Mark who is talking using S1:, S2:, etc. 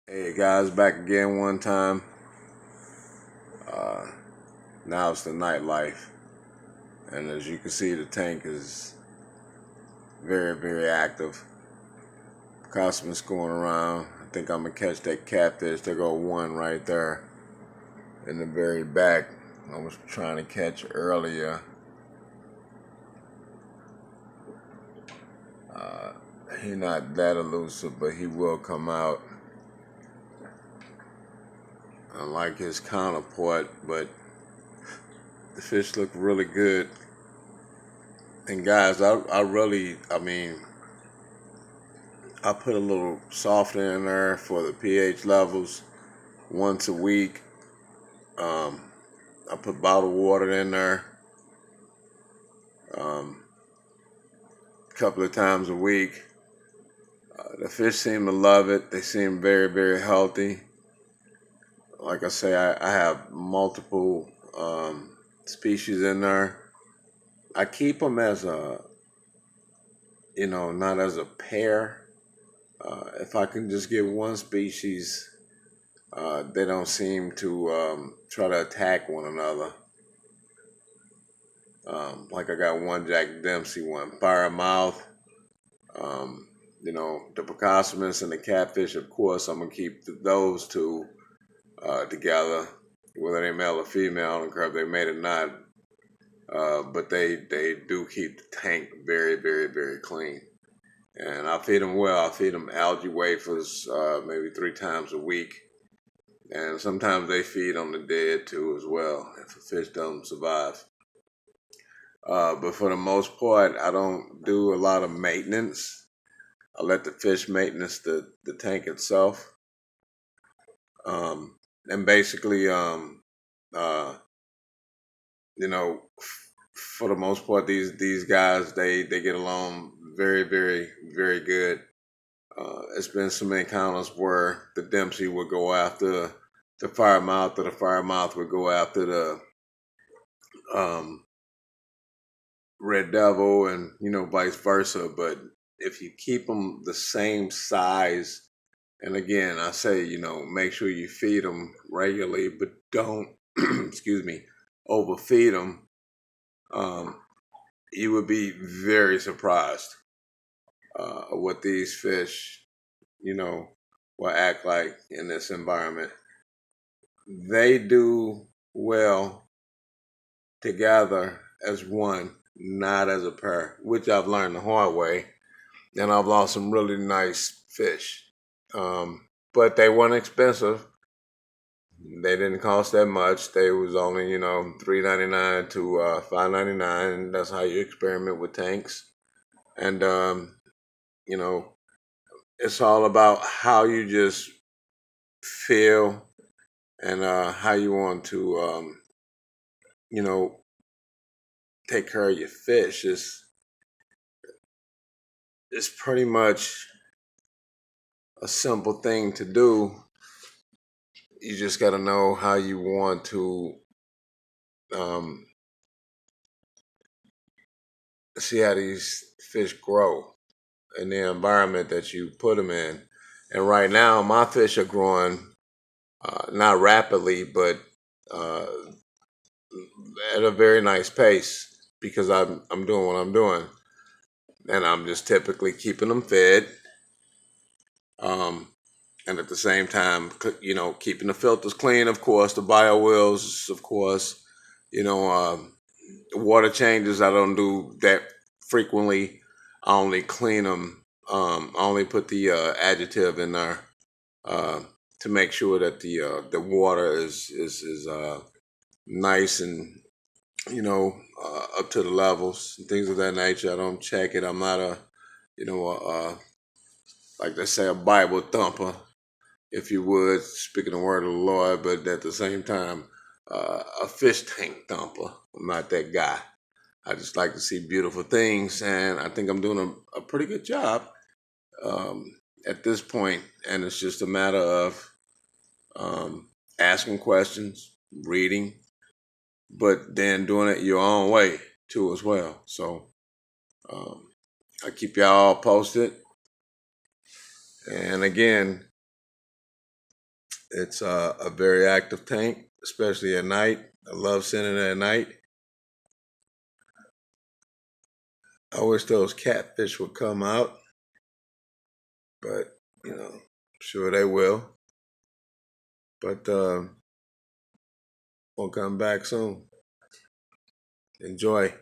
S1: Hey guys, back again one time. Uh, Now it's the nightlife, and as you can see, the tank is very, very active. Cosmos going around. I think I'm gonna catch that catfish. There go one right there in the very back. I was trying to catch earlier. Uh, He's not that elusive, but he will come out. Unlike his counterpart, but the fish look really good. And guys, I put a little softener in there for the pH levels once a week. Um, I put bottled water in there a couple of times a week. The fish seem to love it. They seem very, very healthy. Like I say, I have multiple species in there. I keep them as not as a pair. If I can just get one species, they don't seem to try to attack one another. Like I got one Jack Dempsey one, fire mouth. Um, the Picosmus and the catfish, of course, I'm gonna keep those two together, whether they male or female. I don't care if they made or not. But they do keep the tank very, very, very clean. And I feed them well. I feed them algae wafers maybe 3 times a week. And sometimes they feed on the dead too as well if a fish doesn't survive. But for the most part, I don't do a lot of maintenance. I let the fish maintenance the tank itself. And basically, uh, you know, for the most part, these guys they get along very, very, very good. It's been some encounters where the Dempsey would go after the Firemouth, or the Firemouth would go after the um, Red Devil, and vice versa. But if you keep them the same size, and again I say make sure you feed them regularly, but don't excuse me overfeed them. Um, you would be very surprised what these fish will act like in this environment. They do well together as one, not as a pair, which I've learned the hard way. And I've lost some really nice fish. But they weren't expensive. They didn't cost that much. They was only, $3.99 to $5.99. And that's how you experiment with tanks. And you know, it's all about how you just feel and how you want to you know, take care of your fish. It's pretty much a simple thing to do. You just got to know how you want to um, see how these fish grow in the environment that you put them in. And right now, my fish are growing not rapidly, but uh, at a very nice pace because I'm doing what I'm doing, and I'm just typically keeping them fed. Um, and at the same time, keeping the filters clean, of course, the bio wheels, of course, you know, water changes. I don't do that frequently. I only clean them. I only put the additive in there to make sure that the water is nice and up to the levels and things of that nature. I don't check it. I'm not a you know a, like they say, a Bible thumper, if you would, speaking the word of the Lord, but at the same time, a fish tank thumper. I'm not that guy. I just like to see beautiful things, and I think I'm doing a pretty good job um, at this point. And it's just a matter of um, asking questions, reading, but then doing it your own way too, as well. So um, I keep y'all posted, and again, It's a very active tank, especially at night. I love sending it at night. I wish those catfish would come out, but sure they will. But we'll come back soon. Enjoy.